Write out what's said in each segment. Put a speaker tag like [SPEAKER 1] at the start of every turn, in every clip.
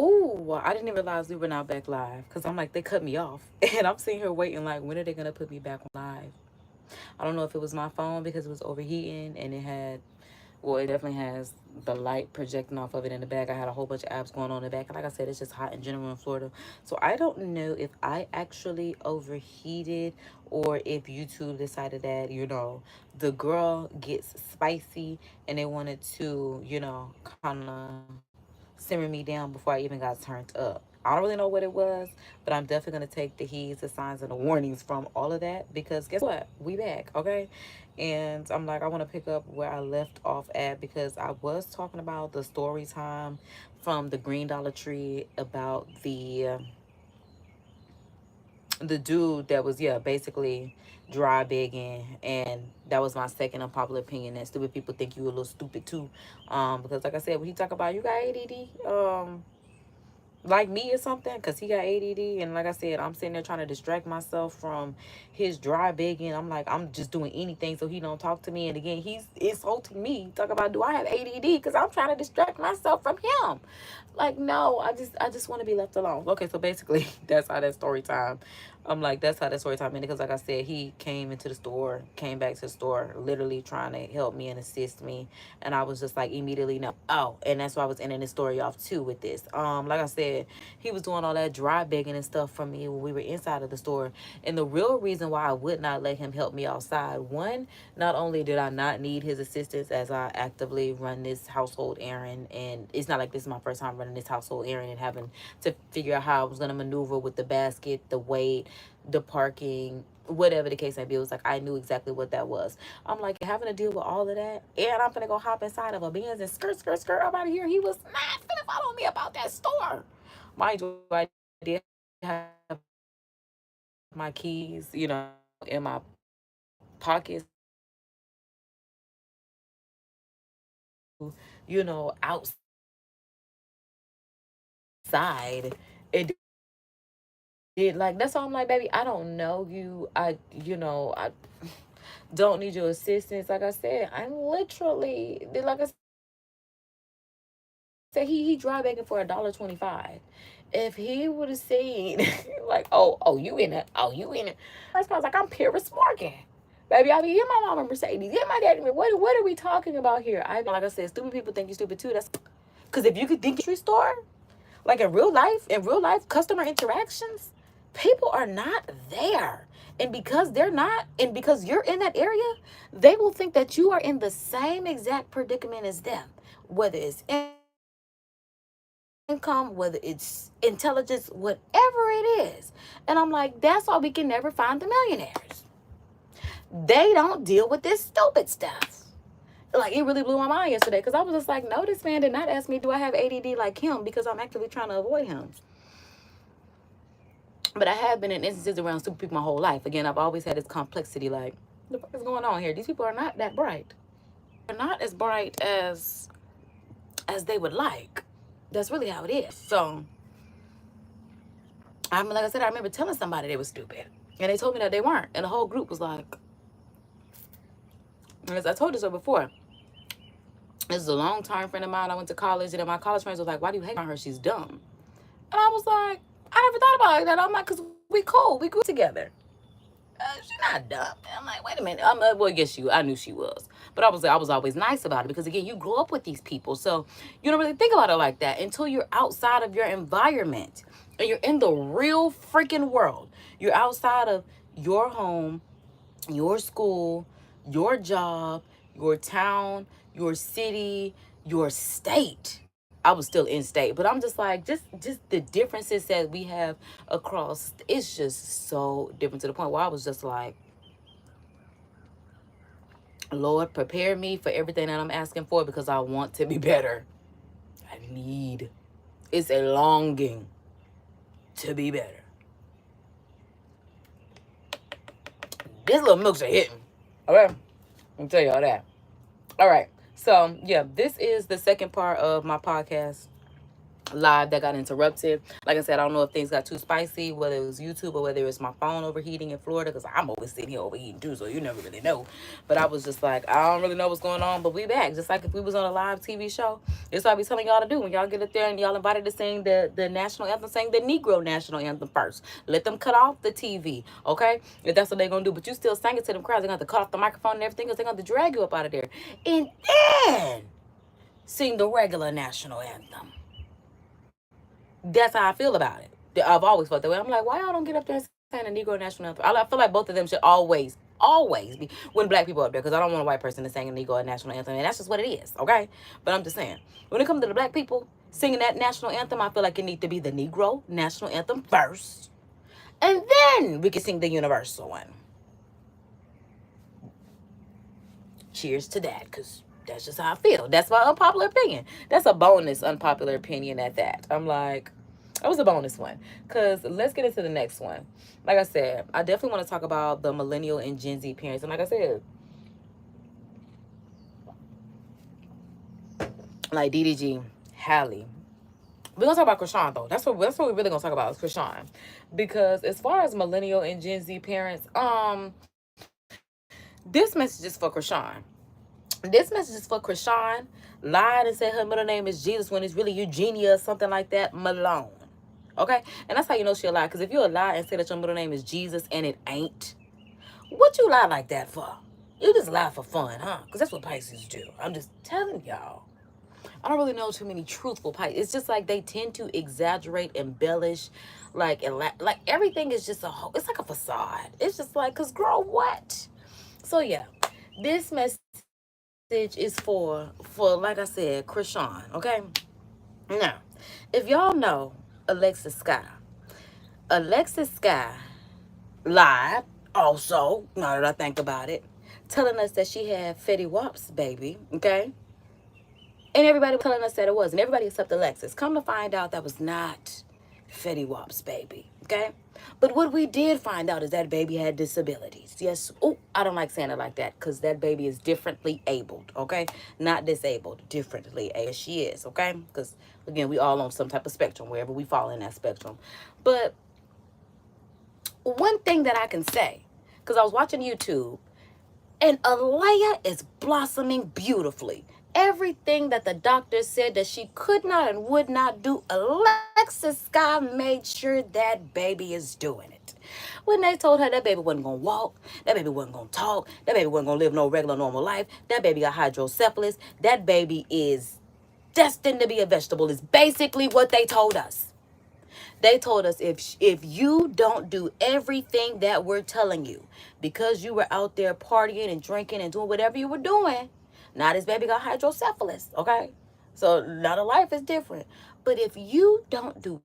[SPEAKER 1] Oh, I didn't even realize we were now back live because I'm like, they cut me off. And I'm sitting here waiting, like, when are they going to put me back on live? I don't know if it was my phone because it was overheating and it had, well, it definitely has the light projecting off of it in the back. I had a whole bunch of apps going on in the back. And like I said, it's just hot in general in Florida. So I don't know if I actually overheated or if YouTube decided that, the girl gets spicy and they wanted to, kind of simmer me down before I even got turned up. I don't really know what it was, but I'm definitely going to take the heeds, the signs, and the warnings from all of that because guess what? We back, okay? And I'm like, I want to pick up where I left off at because I was talking about the story time from the Green Dollar Tree about the dude that was, yeah, basically dry begging, and that was my second unpopular opinion, that stupid people think you a little stupid too, because like I said, when he talk about you got ADD, like me or something, because he got ADD, and like I said, I'm sitting there trying to distract myself from his dry begging. I'm like, I'm just doing anything so he don't talk to me, and again, he's insulting me, talk about do I have ADD because I'm trying to distract myself from him. Like, no, I just want to be left alone. Okay, so basically that's how that story time, I'm like, that's how that story time ended, because like I said, he came back to the store literally trying to help me and assist me, and I was just like, immediately no. Oh, and that's why I was ending the story off too with this. Like I said, he was doing all that dry begging and stuff from me when we were inside of the store, and the real reason why I would not let him help me outside, one, not only did I not need his assistance as I actively run this household errand, and it's not like this is my first time running this household errand and having to figure out how I was going to maneuver with the basket, the weight, the parking, whatever the case may be. It was like I knew exactly what that was. I'm like, having to deal with all of that, and I'm gonna go hop inside of a Benz and skirt up out of here. He was not gonna follow me about that store. Mind you, I did have my keys, in my pockets, outside. It did, like, that's all. I'm like, baby, I don't know you. I don't need your assistance. Like I said, I'm literally, like I said, he drive begging for $1.25. If he would have seen, like, you in it, you in it. I was like, I'm Paris Morgan. Baby, I mean, get my mama Mercedes, get my daddy. What are we talking about here? Like I said, stupid people think you're stupid too. That's because if you could think grocery store, like in real life customer interactions, people are not there. And because they're not, and because you're in that area, they will think that you are in the same exact predicament as them, whether it's income, whether it's intelligence, whatever it is. And I'm like, that's why we can never find the millionaires. They don't deal with this stupid stuff. Like, it really blew my mind yesterday because I was just like, no, this man did not ask me, do I have ADD like him, because I'm actively trying to avoid him. But I have been in instances around stupid people my whole life. Again, I've always had this complexity, like, what the fuck is going on here? These people are not that bright. They're not as bright as they would like. That's really how it is. So, like I said, I remember telling somebody they were stupid. And they told me that they weren't. And the whole group was like, as I told you so before, this is a long-time friend of mine. I went to college, and then my college friends was like, why do you hate on her? She's dumb. And I was like, I never thought about it like that. I'm like, because we cool. We grew together. She's not dumb. And I'm like, wait a minute. Well, yes, I knew she was. But I was always nice about it because, again, you grow up with these people. So you don't really think about it like that until you're outside of your environment and you're in the real freaking world. You're outside of your home, your school, your job, your town, your city, your state. I was still in state, but I'm just like, just the differences that we have across, it's just so different to the point where I was just like, Lord, prepare me for everything that I'm asking for because I want to be better. It's a longing to be better. This little milkshake hitting. Okay, I'll tell y'all that. All right. So, yeah, this is the second part of my podcast. live that got interrupted. Like I said, I don't know if things got too spicy, whether it was YouTube or whether it was my phone overheating in Florida, because I'm always sitting here overheating too, so you never really know. But I was just like, I don't really know what's going on, but we back. Just like if we was on a live TV show, it's what I be telling y'all to do. When y'all get up there and y'all invited to sing the national anthem, sing the Negro national anthem first. Let them cut off the TV, okay? If that's what they're going to do. But you still sing it to them crowds. They're going to have to cut off the microphone and everything, because they're going to drag you up out of there. And then sing the regular national anthem. That's how I feel about it. I've always felt that way. I'm like, why y'all don't get up there and sing the Negro national anthem? I feel like both of them should always be when black people up there, because I don't want a white person to sing a Negro national anthem, and that's just what it is, okay? But I'm just saying, when it comes to the black people singing that national anthem, I feel like it needs to be the Negro national anthem first, and then we can sing the universal one. Cheers to that, because that's just how I feel. That's my unpopular opinion. That's a bonus unpopular opinion at that. I'm like, that was a bonus one. Because let's get into the next one. Like I said, I definitely want to talk about the millennial and Gen Z parents. And like I said, like DDG, Hallie. We're going to talk about Krishan, though. That's what we're really going to talk about is Krishan. Because as far as millennial and Gen Z parents, this message is for Krishan. This message is for Krishan. Lied and said her middle name is Jesus when it's really Eugenia or something like that. Malone. Okay? And that's how you know she a lie. Because if you a lie and say that your middle name is Jesus and it ain't, what you lie like that for? You just lie for fun, huh? Because that's what Pisces do. I'm just telling y'all. I don't really know too many truthful Pisces. It's just like they tend to exaggerate, embellish, like everything is just it's like a facade. It's just like, because girl, what? So yeah, this message is for like I said, Krishan, okay? Now, if y'all know Alexis Sky lied also, now that I think about it, telling us that she had Fetty Wap's baby, okay? And everybody was telling us that it was, and everybody except Alexis. Come to find out that was not Fetty Wap's baby, okay? But what we did find out is that baby had disabilities. Yes. Oh, I don't like saying it like that, because that baby is differently abled, okay? Not disabled, differently as she is, okay? Because, again, we all on some type of spectrum, wherever we fall in that spectrum. But one thing that I can say, because I was watching YouTube, and Alea is blossoming beautifully. Everything that the doctor said that she could not and would not do, Alexis Sky made sure that baby is doing it. When they told her that baby wasn't going to walk, that baby wasn't going to talk, that baby wasn't going to live no regular normal life, that baby got hydrocephalus, that baby is destined to be a vegetable, is basically what they told us. They told us if you don't do everything that we're telling you, because you were out there partying and drinking and doing whatever you were doing, now this baby got hydrocephalus, okay? So now the life is different. But if you don't do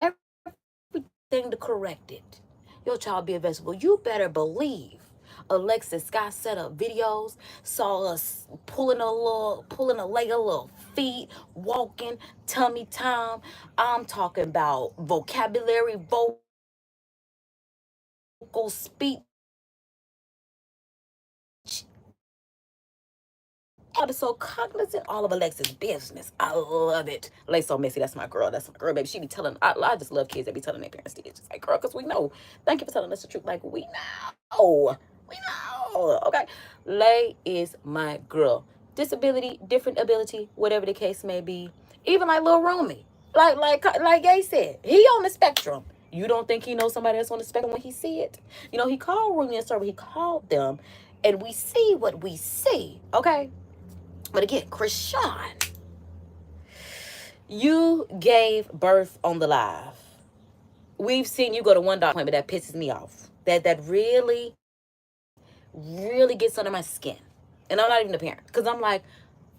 [SPEAKER 1] everything to correct it, your child be a vegetable. You better believe Alexis Scott set up videos, saw us pulling a leg, a little feet, walking, tummy time. I'm talking about vocabulary, vocal speech. I was so cognizant all of Alexis' business. I love it. Lay so messy. That's my girl. That's my girl, baby. She be telling. I just love kids that be telling their parents things. Just like, girl, because we know. Thank you for telling us the truth. Like, we know. We know. Okay. Lay is my girl. Disability, different ability, whatever the case may be. Even like Lil Romy. Like Gay said, he on the spectrum. You don't think he knows somebody else on the spectrum when he see it? You know, he called Romy and Server. He called them, and we see what we see. Okay. But again, Krishan, you gave birth on the live. We've seen you go to one doctor appointment. That pisses me off. That really, really gets under my skin. And I'm not even a parent. Because I'm like,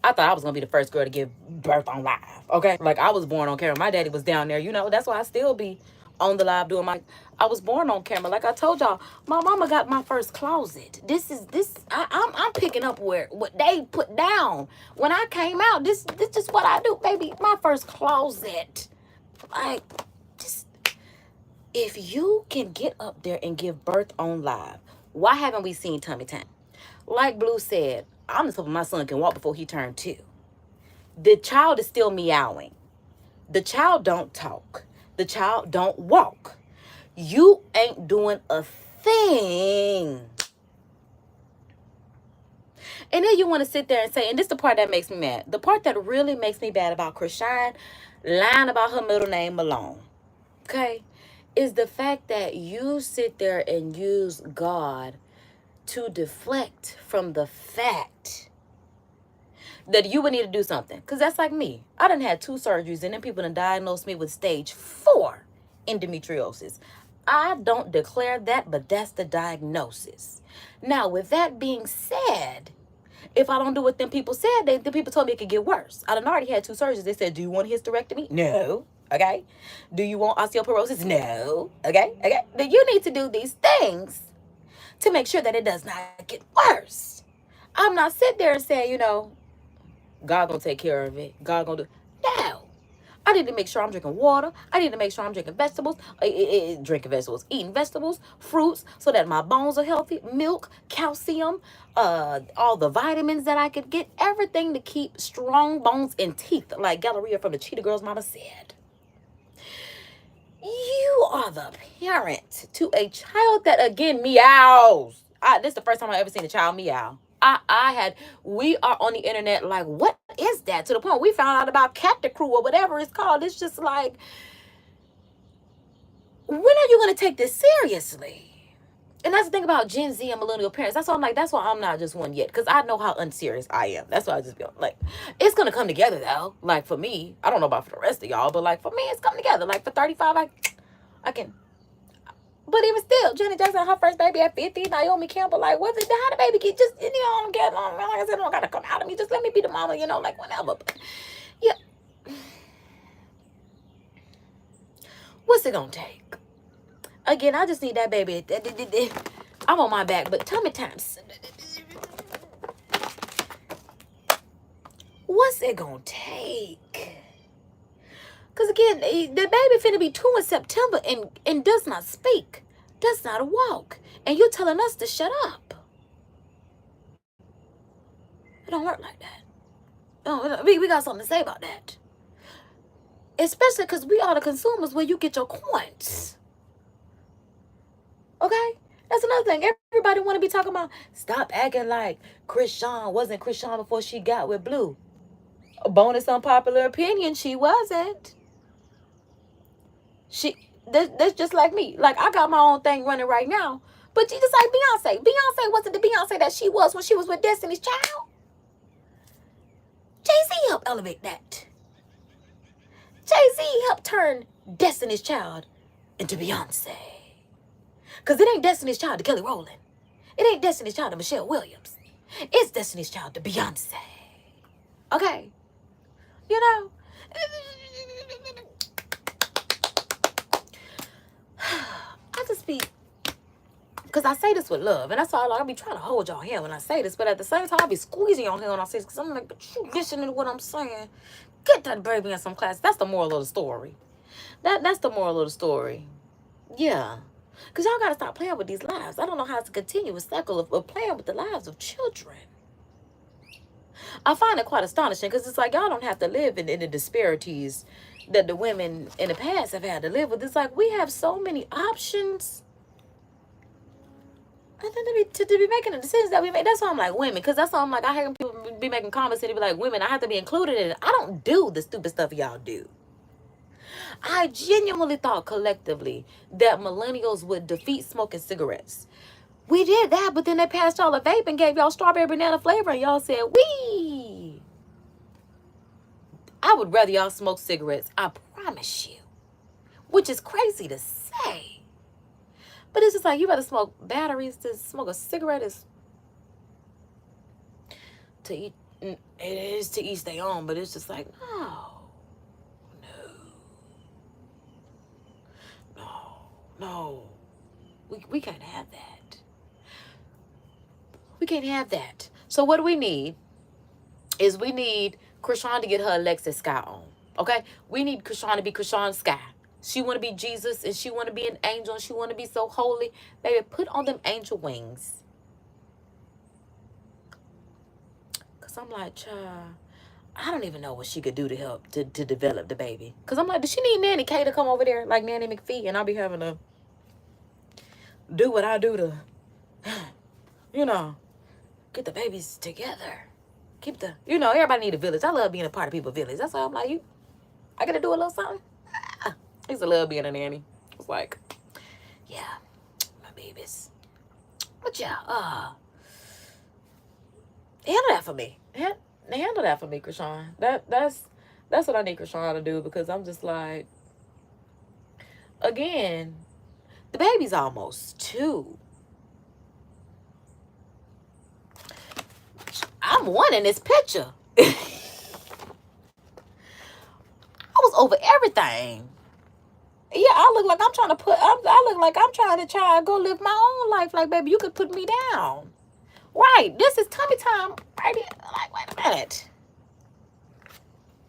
[SPEAKER 1] I thought I was going to be the first girl to give birth on live. Okay? Like, I was born on camera. My daddy was down there. You know, that's why I still be on the live doing I was born on camera. Like I told y'all, my mama got my first closet. I'm picking up what they put down when I came out. This is what I do, baby. My first closet. Like, just, if you can get up there and give birth on live, why haven't we seen tummy time? Like Blue said, I'm just hoping my son can walk before he turned 2. The child is still meowing. The child don't talk. The child don't walk. You ain't doing a thing. And then you want to sit there and say, and this is the part that makes me mad. The part that really makes me bad about Chrisean lying about her middle name Malone, okay, is the fact that you sit there and use God to deflect from the fact that you would need to do something. Because that's like me. I done had 2 surgeries and then people done diagnosed me with stage 4 endometriosis. I don't declare that, but that's the diagnosis. Now, with that being said, if I don't do what them people said, the people told me it could get worse. I done already had 2 surgeries. They said, do you want a hysterectomy? No. Okay. Do you want osteoporosis? No. Okay. Okay. Then you need to do these things to make sure that it does not get worse. I'm not sitting there and saying, you know, God gonna take care of it. God gonna do. No. I need to make sure I'm drinking water. I need to make sure I'm drinking vegetables, eating vegetables, fruits, so that my bones are healthy, milk, calcium, all the vitamins that I could get, everything to keep strong bones and teeth, like ᴏɪṛᴜ from the Cheetah Girls mama said. You are the parent to a child that, again, meows. This is the first time I've ever seen a child meow. We are on the internet like, what is that? To the point we found out about Cat the Crew or whatever it's called. It's just like, when are you going to take this seriously? And that's the thing about Gen Z and millennial parents. That's why I'm like, that's why I'm not just one yet. Because I know how unserious I am. That's why I just be like, it's going to come together though. Like for me, I don't know about for the rest of y'all, but like for me, it's coming together. Like for 35, I can. But even still, Janet Jackson, her first baby at 50, Naomi Campbell, like, what's it? How the baby get? Just, you know, I don't get along. Like I said, I don't got to come out of me. Just let me be the mama, you know, like whenever. But, yeah. What's it going to take? Again, I just need that baby. I'm on my back, but tummy times. What's it going to take? Because again, the baby finna be 2 in September and does not speak, does not walk. And you're telling us to shut up. It don't work like that. Oh, we got something to say about that. Especially because we are the consumers where you get your coins. Okay? That's another thing. Everybody want to be talking about, stop acting like Chrisean wasn't Chrisean before she got with Blue. A bonus unpopular opinion, she wasn't. That's just like me. Like, I got my own thing running right now. But you just like Beyonce. Beyonce wasn't the Beyonce that she was when she was with Destiny's Child. Jay-Z helped elevate that. Jay-Z helped turn Destiny's Child into Beyonce. Because it ain't Destiny's Child to Kelly Rowland. It ain't Destiny's Child to Michelle Williams. It's Destiny's Child to Beyonce. Okay? You know? I just be, because I say this with love, and that's all I be trying to hold y'all here when I say this, but at the same time I be squeezing y'all here when I say this, because I'm like, but you listening to what I'm saying? Get that baby in some class. That's the moral of the story. That's the moral of the story. Yeah, because y'all gotta stop playing with these lives. I don't know how to continue a cycle of playing with the lives of children. I find it quite astonishing, because it's like y'all don't have to live in the disparities that the women in the past have had to live with. It's like we have so many options. And then to be making the decisions that we make. That's why I'm like women. Because that's why I'm like, I hear people be making comments and they be like, women, I have to be included in it. I don't do the stupid stuff y'all do. I genuinely thought collectively that millennials would defeat smoking cigarettes. We did that, but then they passed y'all a vape and gave y'all strawberry banana flavor, and y'all said, wee. I would rather y'all smoke cigarettes, I promise you. Which is crazy to say. But it's just like, you rather smoke batteries to smoke a cigarette is to eat. It is to each their own, but it's just like, no. We can't have that. We can't have that. So what do we need is we need Chrisean to get her Alexis Sky on. Okay? We need Chrisean to be Chrisean Sky. She want to be Jesus, and she want to be an angel, and she want to be so holy. Baby, put on them angel wings. Because I'm like, child, I don't even know what she could do to help to develop the baby. Because I'm like, does she need Nanny K to come over there like Nanny McPhee? And I'll be having to do what I do to, you know, get the babies together. Keep the, you know, everybody need a village. I love being a part of people's village. That's why I'm like, I got to do a little something. I used to love being a nanny. It's like, yeah, my babies. But yeah, handle that for me. Handle that for me, Krishan. That's what I need Krishan to do, because I'm just like, again, the baby's almost 2. I'm 1 in this picture. I was over everything. Yeah, I look like I'm trying to I look like I'm trying to go live my own life. Like, baby, you could put me down. Right, this is tummy time right here. Like, wait a minute.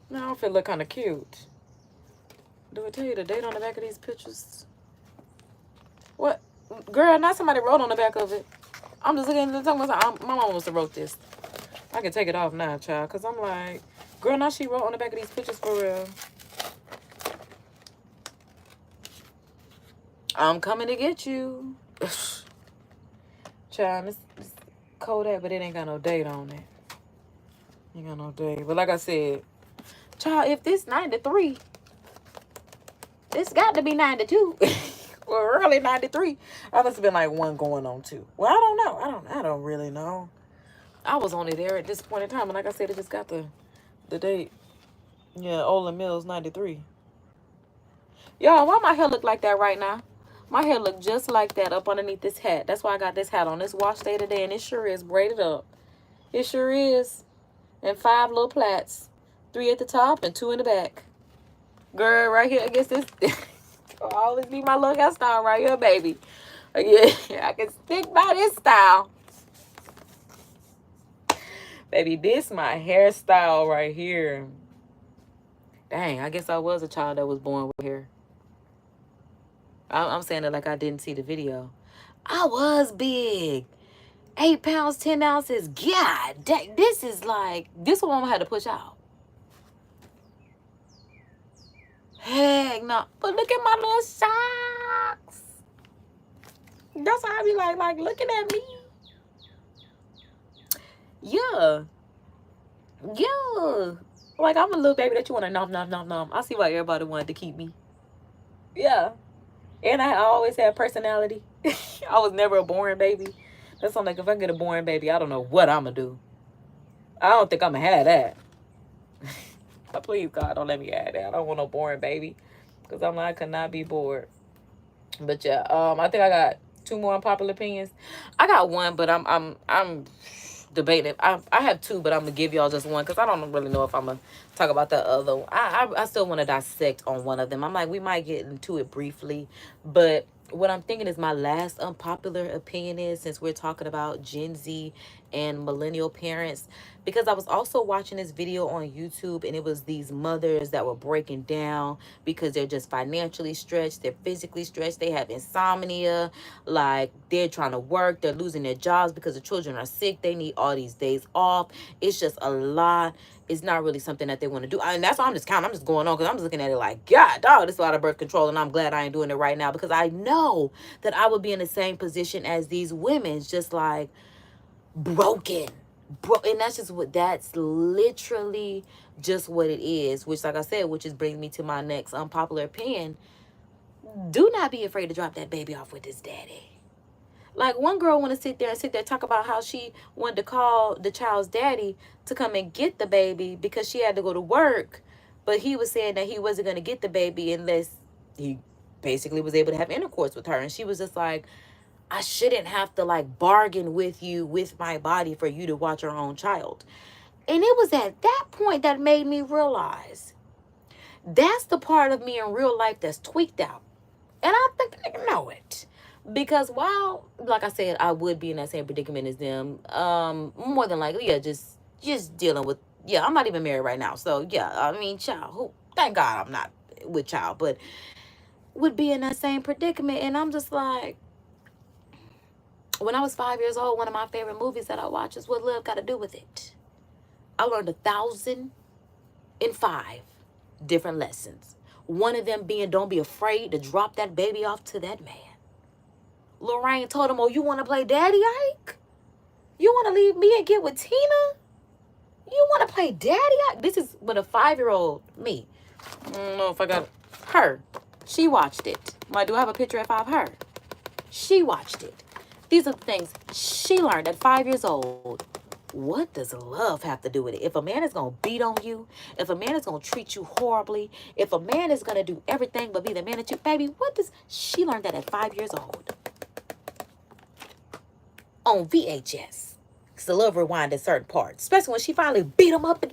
[SPEAKER 1] No, I feel look kind of cute. Do I tell you the date on the back of these pictures? What? Girl, not somebody wrote on the back of it. I'm just looking at the my mom must have wrote this. I can take it off now, child, because I'm like, girl, now she wrote on the back of these pictures for real. I'm coming to get you. Child, this Kodak, but it ain't got no date on it. Ain't got no date. But like I said, child, if this 93, this got to be 92. Or early 93. I must have been like 1 going on 2. Well, I don't know. I don't really know. I was only there at this point in time, and like I said, it just got the date. Yeah, Olin Mills 93. Y'all, why my hair look like that right now? My hair look just like that up underneath this hat. That's why I got this hat on. This wash day today, and it sure is braided up. It sure is. And 5 little plaits. 3 at the top and 2 in the back. Girl, right here against this. I'll always be my little hairstyle right here, baby. Yeah, I can stick by this style. Baby, this my hairstyle right here. Dang, I guess I was a child that was born with hair. I'm saying it like I didn't see the video. I was big. 8 pounds, 10 ounces. God, this is like, this one I had to push out. Heck no. But look at my little socks. That's how I be like looking at me. Yeah. Yeah. Like, I'm a little baby that you want to nom. I see why everybody wanted to keep me. Yeah. And I always had personality. I was never a boring baby. That's something like, if I get a boring baby, I don't know what I'm going to do. I don't think I'm going to have that. Please, God, don't let me have that. I don't want no boring baby. Because I'm like, I could not be bored. But yeah, I think I got 2 more unpopular opinions. I got 1, but I'm debating. I have 2, but I'm gonna give y'all just 1, because I don't really know if I'm gonna talk about the other one. I still want to dissect on one of them. I'm like, we might get into it briefly, but what I'm thinking is my last unpopular opinion is, since we're talking about Gen Z and millennial parents, because I was also watching this video on YouTube, and it was these mothers that were breaking down because they're just financially stretched, they're physically stretched, they have insomnia, like they're trying to work, they're losing their jobs because the children are sick, they need all these days off. It's just a lot. It's not really something that they want to do. And that's why I'm just going on, because I'm just looking at it like, God, dog, this is a lot of birth control, and I'm glad I ain't doing it right now, because I know that I would be in the same position as these women, just like broken. And that's literally just what it is, which, like I said, which is brings me to my next unpopular opinion. Do not be afraid to drop that baby off with his daddy. Like, one girl want to sit there talk about how she wanted to call the child's daddy to come and get the baby because she had to go to work, but he was saying that he wasn't going to get the baby unless he basically was able to have intercourse with her. And she was just like, I shouldn't have to like bargain with you with my body for you to watch your own child. And it was at that point that made me realize that's the part of me in real life that's tweaked out. And I think they know it. Because while, like I said, I would be in that same predicament as them, more than likely, yeah, just dealing with, yeah, I'm not even married right now. So, yeah, I mean, child, thank God I'm not with child, but would be in that same predicament. And I'm just like, when I was 5 years old, one of my favorite movies that I watched is What Love Got to Do with It. I learned 1,000 in 5 different lessons. One of them being, don't be afraid to drop that baby off to that man. Lorraine told him, oh, you want to play Daddy Ike? You want to leave me and get with Tina? You want to play Daddy Ike? This is with a 5-year-old me. I don't know if I got her. She watched it. Do I have a picture at 5? Her. She watched it. These are the things she learned at 5 years old. What does love have to do with it? If a man is going to beat on you, if a man is going to treat you horribly, if a man is going to do everything but be the man that you, baby, what does she learned that at 5 years old? On VHS. Because I love rewinding certain parts, especially when she finally beat him up and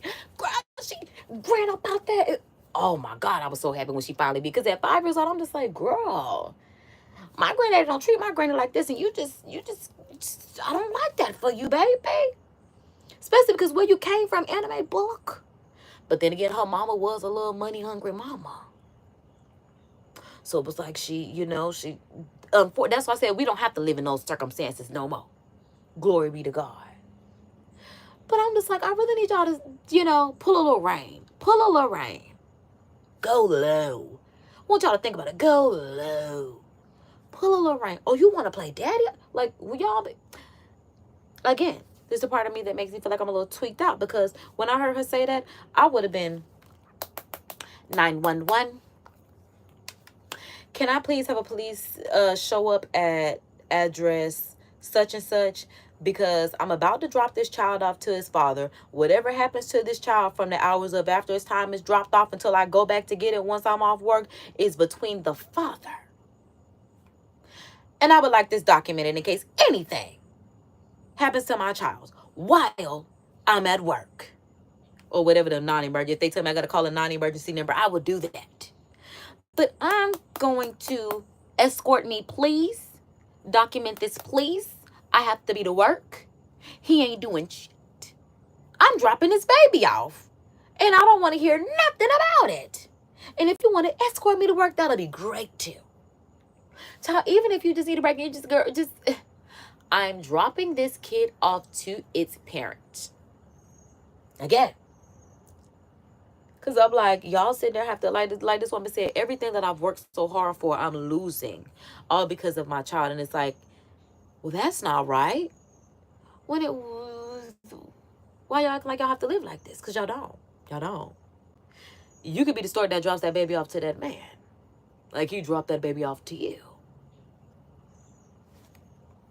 [SPEAKER 1] she ran up out there. Oh my God, I was so happy when she finally beat. Because at 5 years old, I'm just like, girl, my granddaddy don't treat my granny like this, and you just, I don't like that for you, baby. Especially because where you came from, anime book. But then again, her mama was a little money-hungry mama. So it was like she, that's why I said we don't have to live in those circumstances no more. Glory be to God. But I'm just like, I really need y'all to, pull a little rein. Pull a little rein. Go low. I want y'all to think about it. Go low. Pull a little rein. Oh, you want to play daddy? Like, will y'all be... Again, this is a part of me that makes me feel like I'm a little tweaked out, because when I heard her say that, I would have been 911. Can I please have a police show up at address such and such, because I'm about to drop this child off to his father. Whatever happens to this child from the hours of after his time is dropped off until I go back to get it once I'm off work is between the father. And I would like this documented in case anything happens to my child while I'm at work. Or whatever the non-emergency. If they tell me I got to call a non-emergency number, I would do that. But I'm going to escort me, please. Document this, please. I have to be to work. He ain't doing shit. I'm dropping this baby off. And I don't want to hear nothing about it. And if you want to escort me to work, that'll be great too. So even if you just need a break, you just, I'm dropping this kid off to its parent. Again. Because I'm like, y'all sitting there have to, like this woman said, everything that I've worked so hard for, I'm losing. All because of my child. And it's like, well, that's not right. When it was, why y'all acting like y'all have to live like this? Because y'all don't. Y'all don't. You could be the story that drops that baby off to that man. Like you dropped that baby off to you.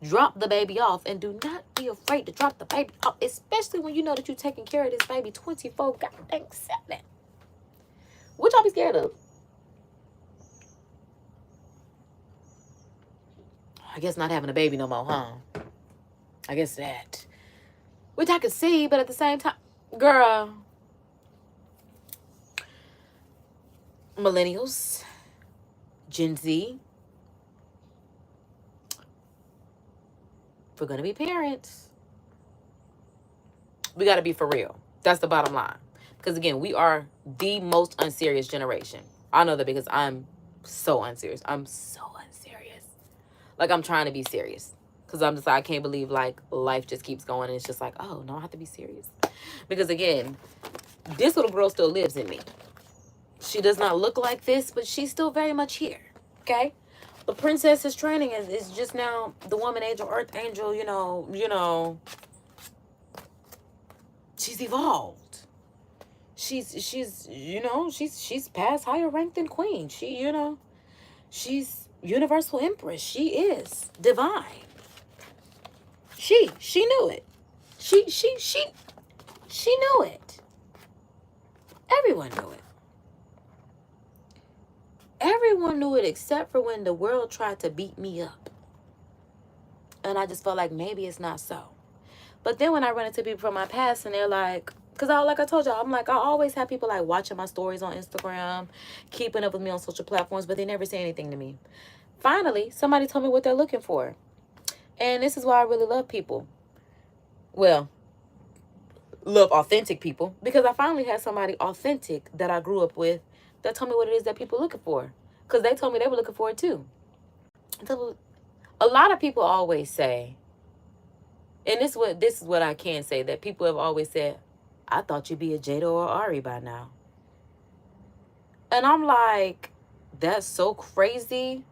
[SPEAKER 1] Drop the baby off and do not be afraid to drop the baby off. Especially when you know that you're taking care of this baby 24 goddamn 7. What y'all be scared of? I guess not having a baby no more, huh? I guess that. Which I could see, but at the same time, girl. Millennials, Gen Z. If we're going to be parents, we got to be for real. That's the bottom line. Because again, we are the most unserious generation. I know that because I'm so unserious. I'm so unserious. Like, I'm trying to be serious. Because I'm just like, I can't believe, like, life just keeps going. And it's just like, oh, no, I have to be serious. Because, again, this little girl still lives in me. She does not look like this, but she's still very much here. Okay? The princess's training is just now the woman angel, earth angel, you know. She's evolved. She's past higher rank than queen. She's universal empress. She is divine. She knew it. She knew it. Everyone knew it. Everyone knew it except for when the world tried to beat me up. And I just felt like maybe it's not so. But then when I run into people from my past and they're like, because like I told y'all, I'm like, I always have people like watching my stories on Instagram, keeping up with me on social platforms, but they never say anything to me. Finally, somebody told me what they're looking for. And this is why I really love people. Well, love authentic people. Because I finally had somebody authentic that I grew up with that told me what it is that people are looking for. Because they told me they were looking for it too. A lot of people always say, and this is what I can say, that people have always said, I thought you'd be a Jada or Ari by now. And I'm like, that's so crazy,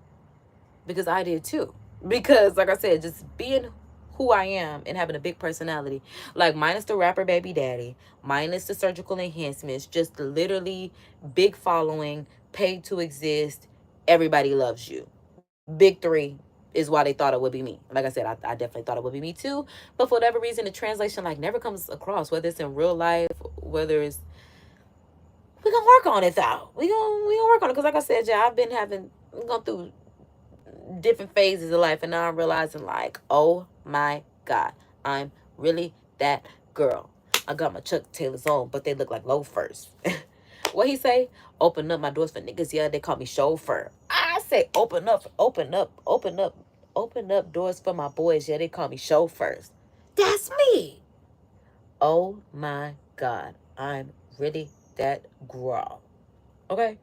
[SPEAKER 1] because I did too. Because like I said, just being who I am and having a big personality, like minus the rapper baby daddy, minus the surgical enhancements, just literally big following, paid to exist, everybody loves you. Big three is why they thought it would be me. Like I said, I definitely thought it would be me too. But for whatever reason, the translation like never comes across, whether it's in real life, whether it's, we gonna work on it though. We gonna work on it. Cause like I said, yeah, I've been gone through different phases of life, and now I'm realizing like, oh my God, I'm really that girl. I got my Chuck Taylors on, but they look like loafers. What he say? Open up my doors for niggas. Yeah, they call me chauffeur. I say open up doors for my boys. Yeah, they call me chauffeurs. That's me. Oh my God, I'm really that girl. Okay?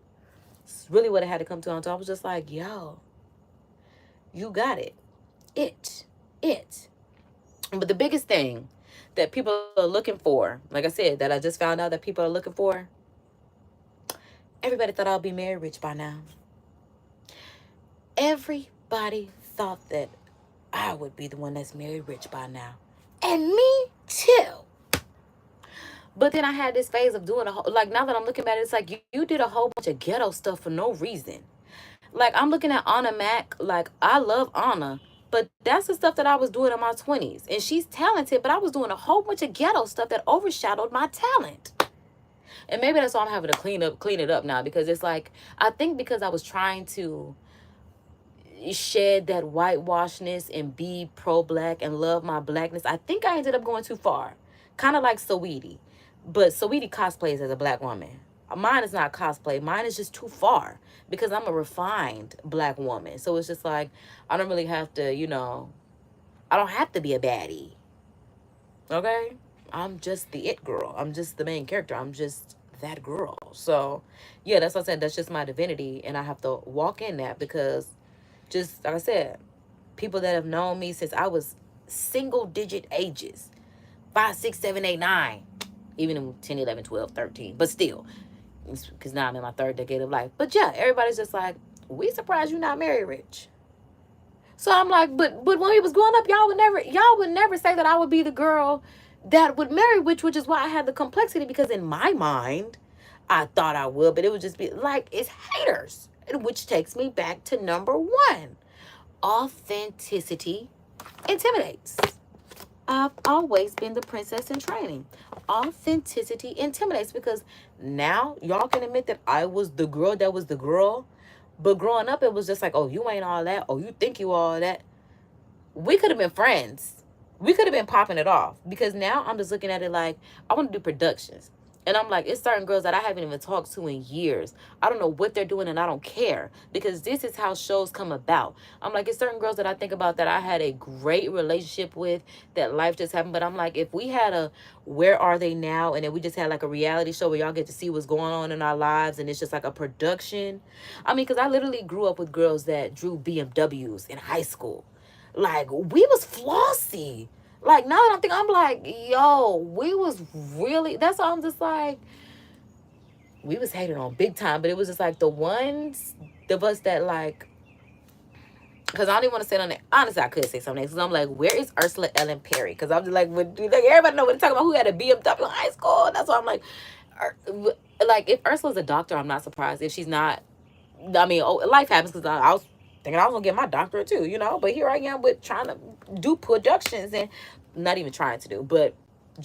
[SPEAKER 1] It's really what I had to come to. I was just like, yo, you got it. It. But the biggest thing that people are looking for, like I said, that I just found out that people are looking for, everybody thought I'd be married rich by now. Everybody thought that I would be the one that's married rich by now. And me too. But then I had this phase of doing like, now that I'm looking at it, it's like you did a whole bunch of ghetto stuff for no reason. Like, I'm looking at Anna Mac. Like, I love Anna, but that's the stuff that I was doing in my 20s. And she's talented, but I was doing a whole bunch of ghetto stuff that overshadowed my talent. And maybe that's why I'm having to clean it up now, because it's like, I think because I was trying to shed that whitewashness and be pro-black and love my blackness, I think I ended up going too far. Kind of like Saweetie. But Saweetie cosplays as a black woman. Mine is not cosplay. Mine is just too far, because I'm a refined black woman. So it's just like, I don't really have to, I don't have to be a baddie. Okay? I'm just the it girl. I'm just the main character. I'm just that girl. So, yeah, that's what I said. That's just my divinity. And I have to walk in that, because just like I said, people that have known me since I was single digit ages, 5, 6, 7, 8, 9, even in 10, 11, 12, 13, but still, because now I'm in my 3rd decade of life. But yeah, everybody's just like, we surprised you not married rich. So I'm like, but when we was growing up, y'all would never say that I would be the girl that would marry rich, which is why I had the complexity, because in my mind, I thought I would, but it would just be like, it's haters. Which takes me back to number 1. Authenticity intimidates. I've always been the princess in training. Authenticity intimidates, because now y'all can admit that I was the girl that was the girl. But growing up, it was just like, oh, you ain't all that. Oh, you think you all that. We could have been friends. We could have been popping it off, because now I'm just looking at it like, I want to do productions. And I'm like, it's certain girls that I haven't even talked to in years. I don't know what they're doing, and I don't care, because this is how shows come about. I'm like, it's certain girls that I think about that I had a great relationship with, that life just happened. But I'm like, if we had a Where Are They Now, and then we just had like a reality show where y'all get to see what's going on in our lives, and it's just like a production. I mean, because I literally grew up with girls that drew BMWs in high school. Like, we was flossy. Like, now that I'm thinking, I'm like, yo, we was really, that's why I'm just like, we was hated on big time. But it was just like the ones of us that like, because I don't even want to say on it. Honestly, I could say something, because I'm like, where is Ursula Ellen Perry? Because I'm just like, everybody know what they're talking about, who had a BMW in high school. That's why I'm like, if Ursula's a doctor, I'm not surprised. If she's not, I mean, life happens, because I was thinking I was gonna get my doctorate too, but here I am with trying to do productions, and not even trying to do, but I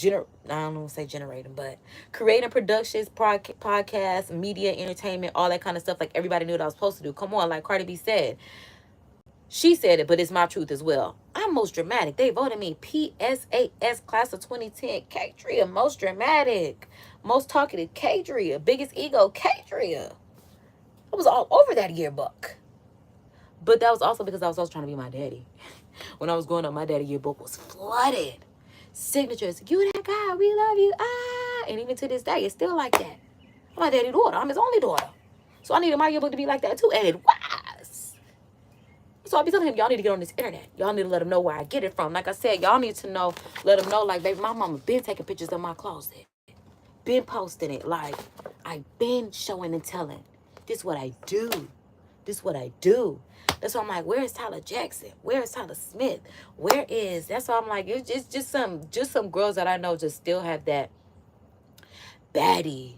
[SPEAKER 1] don't want to say generating, but creating productions, podcasts, media, entertainment, all that kind of stuff. Like, everybody knew what I was supposed to do. Come on, like Cardi B said. She said it, but it's my truth as well. I'm most dramatic. They voted me PSAS class of 2010. K-Drea, most dramatic, most talkative. K-Drea, biggest ego. K-Drea. I was all over that yearbook. But that was also because I was always trying to be my daddy. When I was growing up, my daddy yearbook was flooded. Signatures, you that guy, we love you. And even to this day, it's still like that. I'm my daddy's daughter. I'm his only daughter. So I needed my yearbook to be like that too. And it was. So I'll be telling him, y'all need to get on this internet. Y'all need to let him know where I get it from. Like I said, y'all need to know, let him know, like, baby, my mama been taking pictures of my closet. Been posting it. Like, I been showing and telling. This what I do. This what I do. That's why I'm like, where is Tyler Jackson? Where is Tyler Smith? Where is, that's why I'm like, it's just some girls that I know just still have that baddie.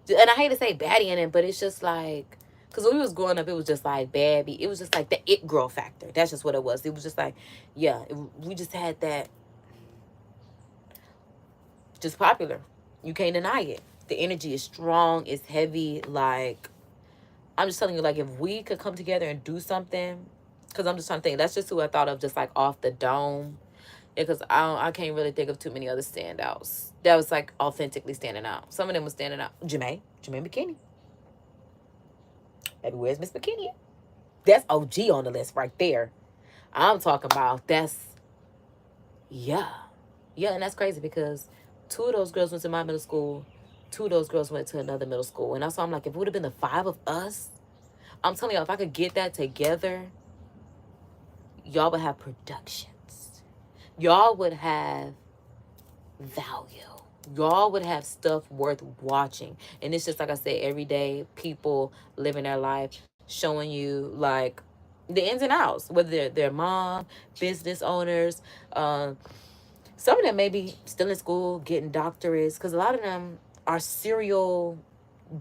[SPEAKER 1] And I hate to say baddie in it, but it's just like, because when we was growing up, it was just like baddie. It was just like the it girl factor. That's just what it was. It was just like, yeah, we just had that, just popular. You can't deny it. The energy is strong. It's heavy. Like, I'm just telling you, like, if we could come together and do something, because I'm just trying to think, that's just who I thought of, just like off the dome. Because I can't really think of too many other standouts that was like authentically standing out. Some of them was standing out. ᴄᴏ McKinney. Baby, where's Miss McKinney? That's OG on the list right there. I'm talking about, that's, yeah. Yeah, and that's crazy because 2 of those girls went to my middle school. 2 of those girls went to another middle school. And that's why I'm like, if it would have been the 5 of us, I'm telling y'all, if I could get that together, y'all would have productions. Y'all would have value. Y'all would have stuff worth watching. And it's just like I said, everyday people living their life, showing you like the ins and outs, whether they're mom, business owners, some of them may be still in school getting doctorates, because a lot of them are serial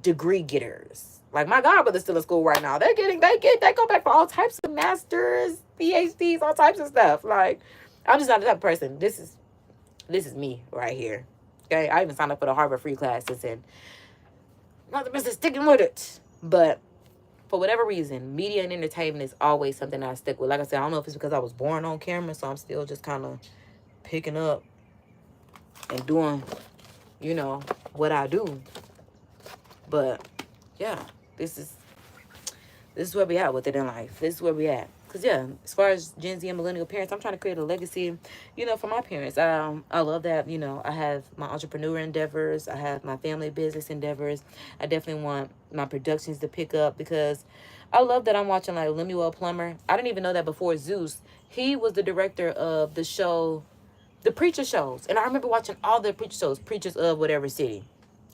[SPEAKER 1] degree getters. Like my godbrother's still in school right now. They go back for all types of masters, PhDs, all types of stuff. Like, I'm just not the type of person. This is me right here. Okay, I even signed up for the Harvard free classes and not the business sticking with it. But for whatever reason, media and entertainment is always something that I stick with. Like I said, I don't know if it's because I was born on camera, so I'm still just kind of picking up and doing, you know, what I do. But yeah, this is where we at with it in life. This is where we at. Because, yeah, as far as Gen Z and millennial parents, I'm trying to create a legacy, you know, for my parents. I love that, you know, I have my entrepreneur endeavors. I have my family business endeavors. I definitely want my productions to pick up because I love that I'm watching, like, Lemuel Plummer. I didn't even know that before Zeus. He was the director of the show, the Preacher shows. And I remember watching all the Preacher shows, Preachers of whatever city.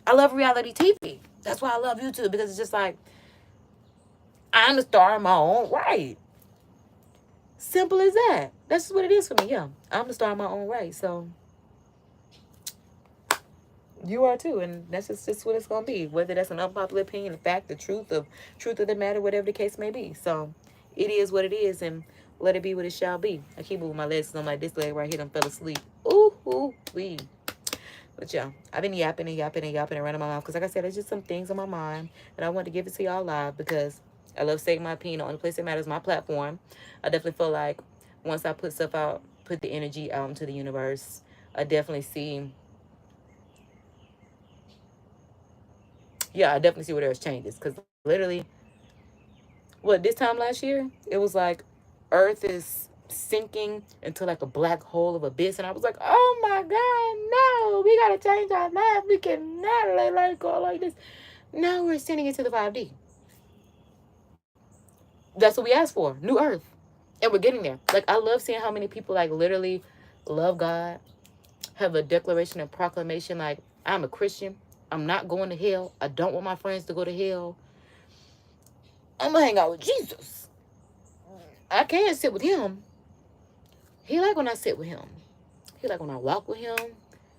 [SPEAKER 1] I love reality TV. That's why I love YouTube, because it's just like, I'm the star in my own right. Simple as that. That's just what it is for me. Yeah, I'm the star in my own right. So you are too, and that's just what it's gonna be. Whether that's an unpopular opinion, the fact, the truth of the matter, whatever the case may be. So it is what it is, and let it be what it shall be. I keep moving my legs, so I'm like, this leg right here done fell asleep. Ooh, wee. But yeah, I've been yapping and running my mouth because, like I said, there's just some things on my mind, and I wanted to give it to y'all live because I love saying my opinion. The only place that matters is my platform. I definitely feel like once I put stuff out, put the energy out into the universe, I definitely see, I definitely see where there's changes. Because literally, this time last year, it was like Earth is sinking into like a black hole of abyss. And I was like, oh my God, no, we got to change our life. We cannot let it go like this. Now we're sending it to the 5D. That's what we asked for, new earth. And we're getting there. Like, I love seeing how many people, like, literally love God, have a declaration and proclamation, like, I'm a Christian. I'm not going to hell. I don't want my friends to go to hell. I'm going to hang out with Jesus. I can't sit with him. He like when I sit with him. He like when I walk with him.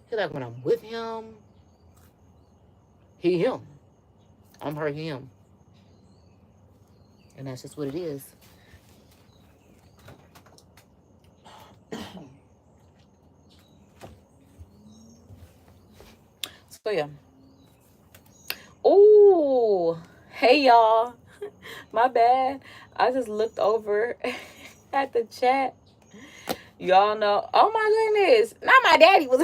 [SPEAKER 1] He like when I'm with him. He, him. I'm her, him. And that's just what it is. So, yeah. Oh, hey, y'all. My bad. I just looked over at the chat. Y'all know. Oh, my goodness. Not my daddy was.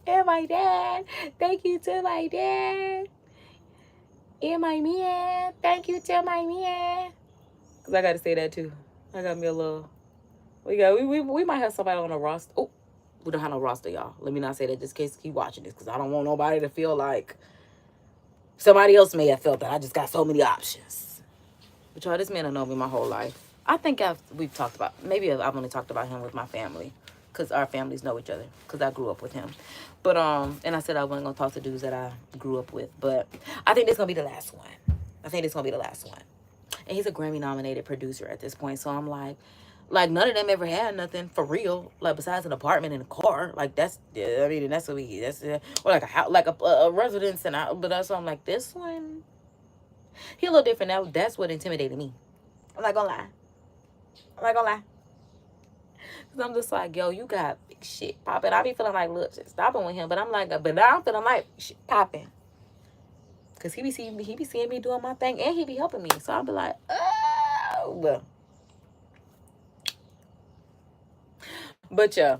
[SPEAKER 1] And my dad. Thank you to my dad. And my man. Thank you to my man. Because I got to say that too. I got me a little. We might have somebody on a roster. Oh, we don't have no roster, y'all. Let me not say that just in case keep watching this. Because I don't want nobody to feel like somebody else may have felt that. I just got so many options. But y'all, this man have known me my whole life. I think we've talked about. Maybe I've only talked about him with my family. because our families know each other, because I grew up with him. But and I said I wasn't gonna talk to dudes that I grew up with, but I think this is gonna be the last one. I think this is gonna be the last one. And he's a Grammy nominated producer at this point, so I'm like none of them ever had nothing for real, like besides an apartment and a car. Like that's, yeah, I mean, that's what we, that's or like a house, like a residence, and but also I'm like, this one, he a little different. Now that's what intimidated me. I'm not gonna lie. I'm not gonna lie. Cause I'm just like, yo, you got big shit popping. I be feeling like, look, just stopping with him, but I'm like, but now I'm feeling like shit popping. Cause he be seeing me doing my thing, and he be helping me. So I'll be like, oh. But yeah,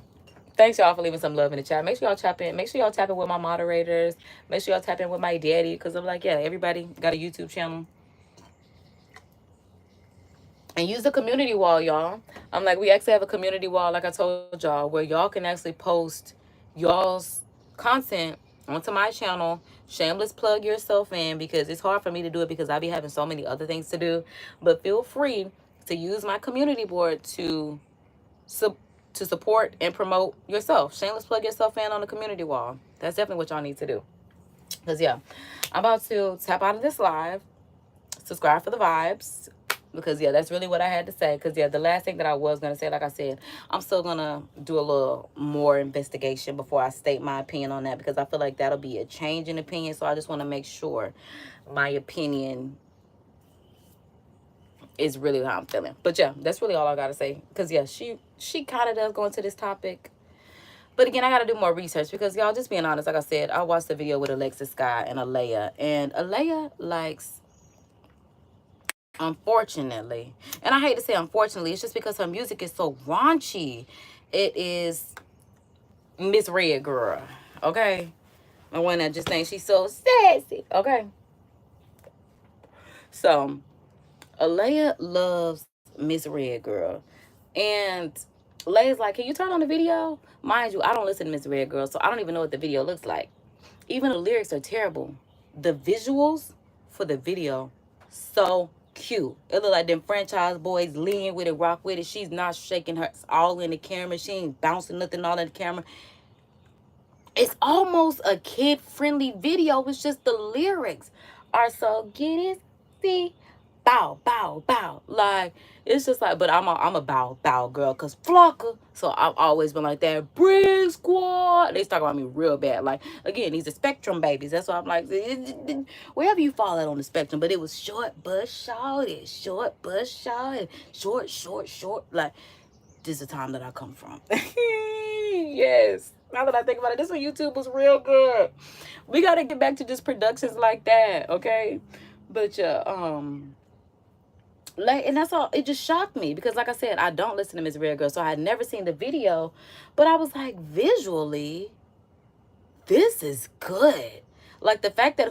[SPEAKER 1] thanks y'all for leaving some love in the chat. Make sure y'all tap in. Make sure y'all tap in with my moderators. Make sure y'all tap in with my daddy. Cause I'm like, yeah, everybody got a YouTube channel. And use the community wall, y'all. I'm like, we actually have a community wall, like I told y'all, where y'all can actually post y'all's content onto my channel. Shameless plug yourself in, because it's hard for me to do it because I be having so many other things to do. But feel free to use my community board to support and promote yourself. Shameless plug yourself in on the community wall. That's definitely what y'all need to do. Because, yeah, I'm about to tap out of this live. Subscribe for the vibes. Because, yeah, that's really what I had to say. Because, yeah, the last thing that I was going to say, like I said, I'm still going to do a little more investigation before I state my opinion on that. Because I feel like that'll be a change in opinion. So I just want to make sure my opinion is really how I'm feeling. But, yeah, that's really all I got to say. Because, yeah, she kind of does go into this topic. But, again, I got to do more research. Because, y'all, just being honest, like I said, I watched the video with Alexis Sky and ᴏᴏျy. And ᴏᴏျy likes... Unfortunately, and I hate to say unfortunately, it's just because her music is so raunchy. It is Miss Red Girl, okay? The one that just thinks she's so sassy, okay? So, ᴏᴏျy loves Miss Red Girl. And ᴏᴏ's like, can you turn on the video? Mind you, I don't listen to Miss Red Girl, so I don't even know what the video looks like. Even the lyrics are terrible. The visuals for the video, so cute. It look like them franchise boys lean with it, rock with it. She's not shaking her all in the camera. She ain't bouncing nothing all in the camera. It's almost a kid-friendly video. It's just the lyrics are so get it, see, bow, bow, bow. Like, it's just like, but I'm a bow girl, because Flocka. So I've always been like that. Brig Squad. They talk about me real bad. Like, again, these are spectrum babies. That's why I'm like, wherever you fall out on the spectrum. But it was short but shorty. Short but shorty. Short. Like, this is the time that I come from. Yes. Now that I think about it, this on YouTube was real good. We got to get back to just productions like that, okay? But, yeah, like, and that's all. It just shocked me because, like I said, I don't listen to Miss Red Girl, so I had never seen the video. But I was like, visually, this is good. Like, the fact that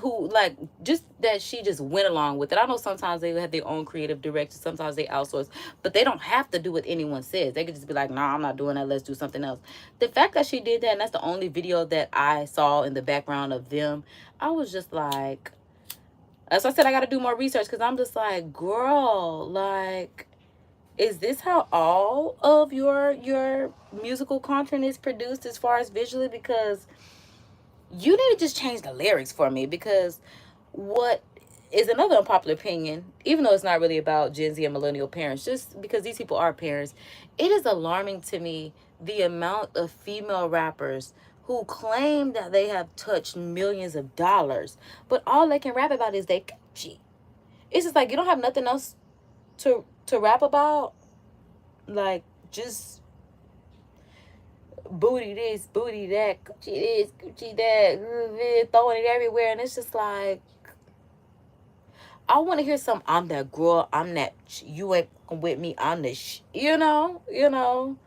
[SPEAKER 1] just that she just went along with it. I know sometimes they have their own creative director. Sometimes they outsource. But they don't have to do what anyone says. They could just be like, nah, I'm not doing that. Let's do something else. The fact that she did that, and that's the only video that I saw in the background of them, I was just like... As I said, I got to do more research because I'm just like, girl, like, is this how all of your musical content is produced as far as visually? Because you need to just change the lyrics for me, because what is another unpopular opinion, even though it's not really about Gen Z and millennial parents, just because these people are parents, it is alarming to me the amount of female rappers who claim that they have touched millions of dollars, but all they can rap about is they coochie. It's just like, you don't have nothing else to rap about? Like, just booty this, booty that, coochie this, coochie that, throwing it everywhere. And it's just like, I want to hear some, I'm that girl, I'm that, you ain't with me, I'm the you know,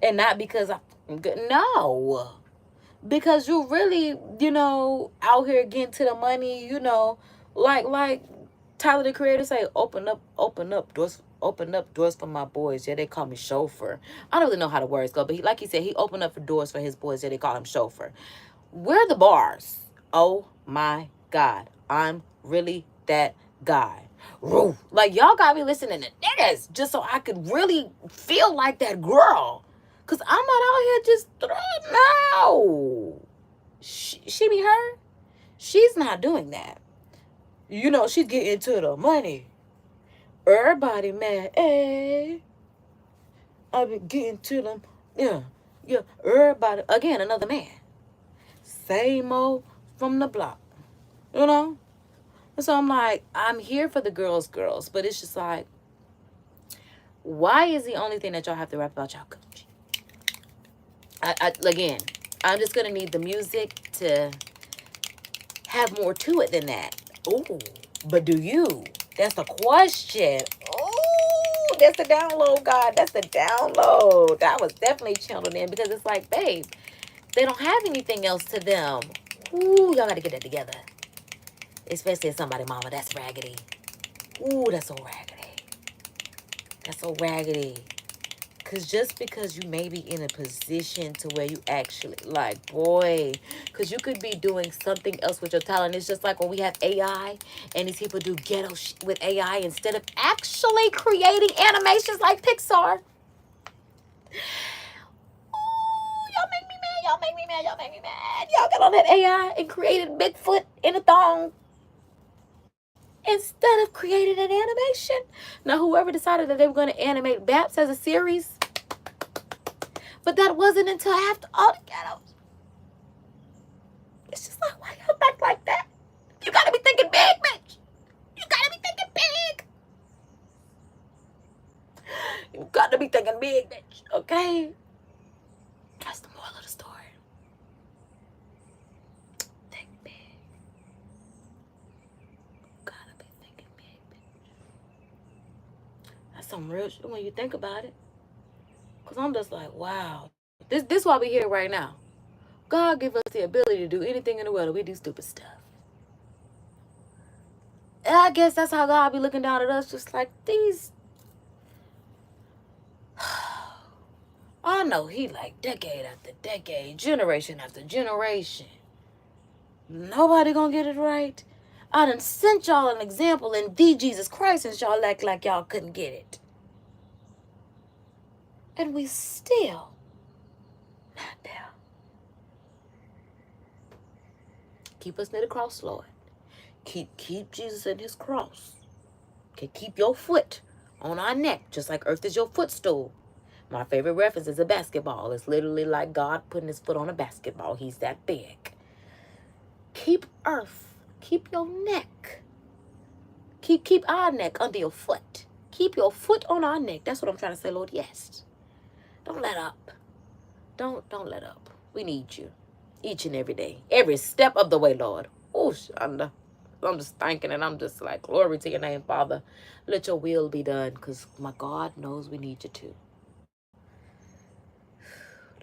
[SPEAKER 1] and not because I'm good. No. Because you really, out here getting to the money, like Tyler the Creator say, open up doors for my boys. Yeah, they call me chauffeur. I don't really know how the words go, but like he said, he opened up for doors for his boys. Yeah, they call him chauffeur. Where are the bars? Oh my God, I'm really that guy. Like, y'all got me listening to niggas just so I could really feel like that girl. Because I'm not out here just no. She be her. She's not doing that. You know, she's getting to the money. Everybody mad. Hey, I've been getting to them. Yeah. Everybody. Again, another man. Same old from the block. You know? And so I'm like, I'm here for the girls, but it's just like, why is the only thing that y'all have to rap about y'all coochie? Again, I'm just gonna need the music to have more to it than that. Ooh, but do you? That's the question. Ooh, that's the download, God. That's the download. I was definitely channeled in because it's like, babe, they don't have anything else to them. Ooh, y'all gotta get that together. Especially if somebody mama, that's raggedy. Ooh, that's so raggedy. That's so raggedy. Because just because you may be in a position to where you actually, like, boy, because you could be doing something else with your talent. It's just like when we have AI and these people do ghetto shit with AI instead of actually creating animations like Pixar. Ooh, y'all make me mad. Y'all make me mad. Y'all make me mad. Y'all got on that AI and created Bigfoot in a thong instead of creating an animation. Now, whoever decided that they were going to animate Baps as a series, but that wasn't until after all the ghettos. It's just like, why y'all think like that? You gotta be thinking big, bitch. You gotta be thinking big. You gotta be thinking big, bitch. Okay? That's the moral of the story. Think big. You gotta be thinking big, bitch. That's some real shit when you think about it. Because I'm just like, wow. This why we here right now. God give us the ability to do anything in the world, and we do stupid stuff. And I guess that's how God be looking down at us, just like these. I know he like decade after decade, generation after generation. Nobody gonna get it right. I done sent y'all an example in the Jesus Christ, and y'all act like y'all couldn't get it. And we still not there. Keep us near the cross, Lord. Keep Jesus and his cross. Okay, keep your foot on our neck, just like earth is your footstool. My favorite reference is a basketball. It's literally like God putting his foot on a basketball. He's that big. Keep earth. Keep your neck. Keep our neck under your foot. Keep your foot on our neck. That's what I'm trying to say, Lord. Yes. Don't let up. Don't let up. We need you. Each and every day. Every step of the way, Lord. Oh, Shonda. I'm just thanking and I'm just like, glory to your name, Father. Let your will be done, because my God knows we need you too.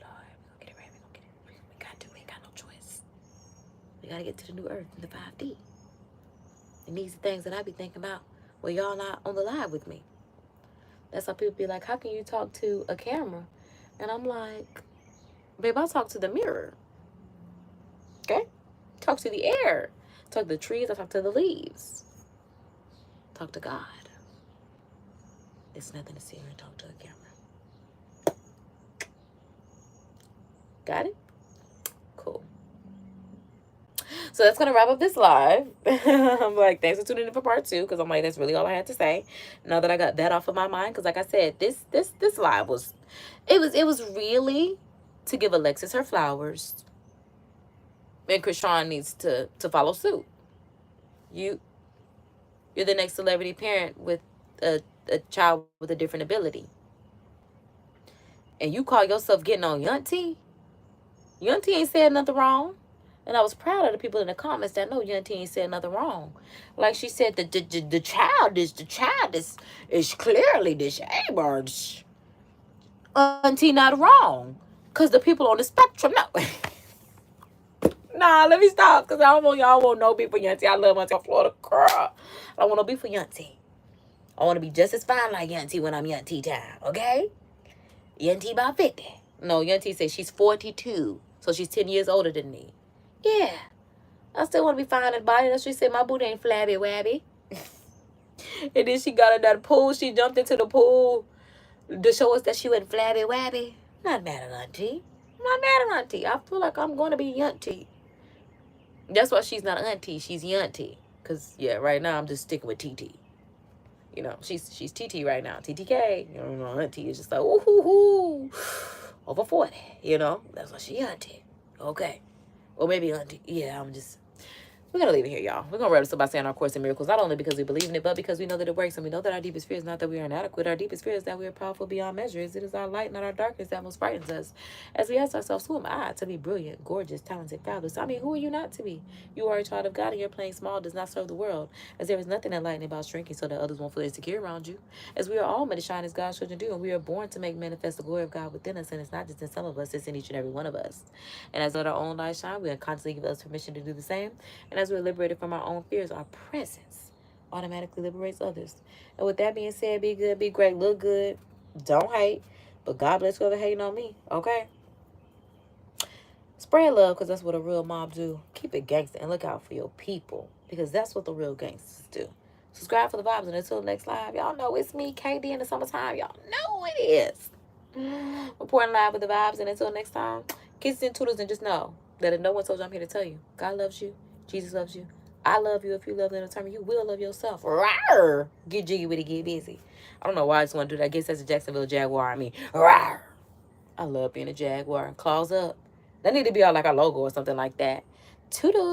[SPEAKER 1] Lord, we're going to get it right. We're going to get it. We got to. We ain't got no choice. We got to get to the new earth and the 5D. And these are things that I be thinking about when y'all not on the live with me. That's how people be like, how can you talk to a camera? And I'm like, babe, I talk to the mirror. Okay? Talk to the air. Talk to the trees. I talk to the leaves. Talk to God. It's nothing to sit here and talk to a camera. Got it? Cool. So that's going to wrap up this live. I'm like, thanks for tuning in for part 2, because I'm like, that's really all I had to say. Now that I got that off of my mind, because like I said, this live was, it was really to give Alexis her flowers. And Krishan needs to follow suit. You're the next celebrity parent with a child with a different ability. And you call yourself getting on Yunti? Yunti ain't said nothing wrong. And I was proud of the people in the comments that know Yunti ain't said nothing wrong. Like she said, the child is clearly disabled. Auntie not wrong. Because the people on the spectrum know. Nah, let me stop, because I don't want y'all want no beef for Yunti. I love Auntie Florida, girl. I want no beef for Yunti. I want to be just as fine like Yunti when I'm Yunti time, okay? Yunti about 50. No, Yunti says she's 42, so she's 10 years older than me. Yeah, I still want to be fine in body. That's what she said, my booty ain't flabby wabby. And then she got in that pool. She jumped into the pool to show us that she wasn't flabby wabby. I'm not mad at auntie. I'm not mad at auntie. I feel like I'm going to be auntie. That's why she's not auntie. She's auntie. Because, yeah, right now I'm just sticking with TT. You know, she's TT right now. TTK. You know, auntie is just like, ooh, hoo, hoo. Over 40. You know, that's why she auntie. Okay. Or maybe auntie. Yeah, we're going to leave it here, y'all. We're going to wrap this up by saying our Course in Miracles, not only because we believe in it, but because we know that it works. And we know that our deepest fear is not that we are inadequate. Our deepest fear is that we are powerful beyond measures. It is our light, not our darkness, that most frightens us. As we ask ourselves, who am I to be brilliant, gorgeous, talented, fabulous? I mean, who are you not to be? You are a child of God, and your playing small does not serve the world. As there is nothing enlightening about shrinking so that others won't feel insecure around you. As we are all meant to shine as God's children do, and we are born to make manifest the glory of God within us. And it's not just in some of us, it's in each and every one of us. And as we let our own light shine, we unconsciously give us permission to do the same. And as we're liberated from our own fears, our presence automatically liberates others. And with that being said, be good, be great, look good, don't hate, but God bless whoever hating on me, okay? Spread love, because that's what a real mob do. Keep it gangster and look out for your people, because that's what the real gangsters do. Subscribe for the vibes, and until next live, y'all know it's me, KD, in the summertime. Y'all know it is. Reporting live with the vibes, and until next time, kisses and toodles, and just know that if no one told you, I'm here to tell you, God loves you, Jesus loves you, I love you. If you love them in time, you will love yourself. Rawr! Get jiggy with it, get busy. I don't know why I just want to do that. I guess that's a Jacksonville Jaguar. I mean, rawr! I love being a Jaguar. Claws up. That need to be all like our logo or something like that. Toodles.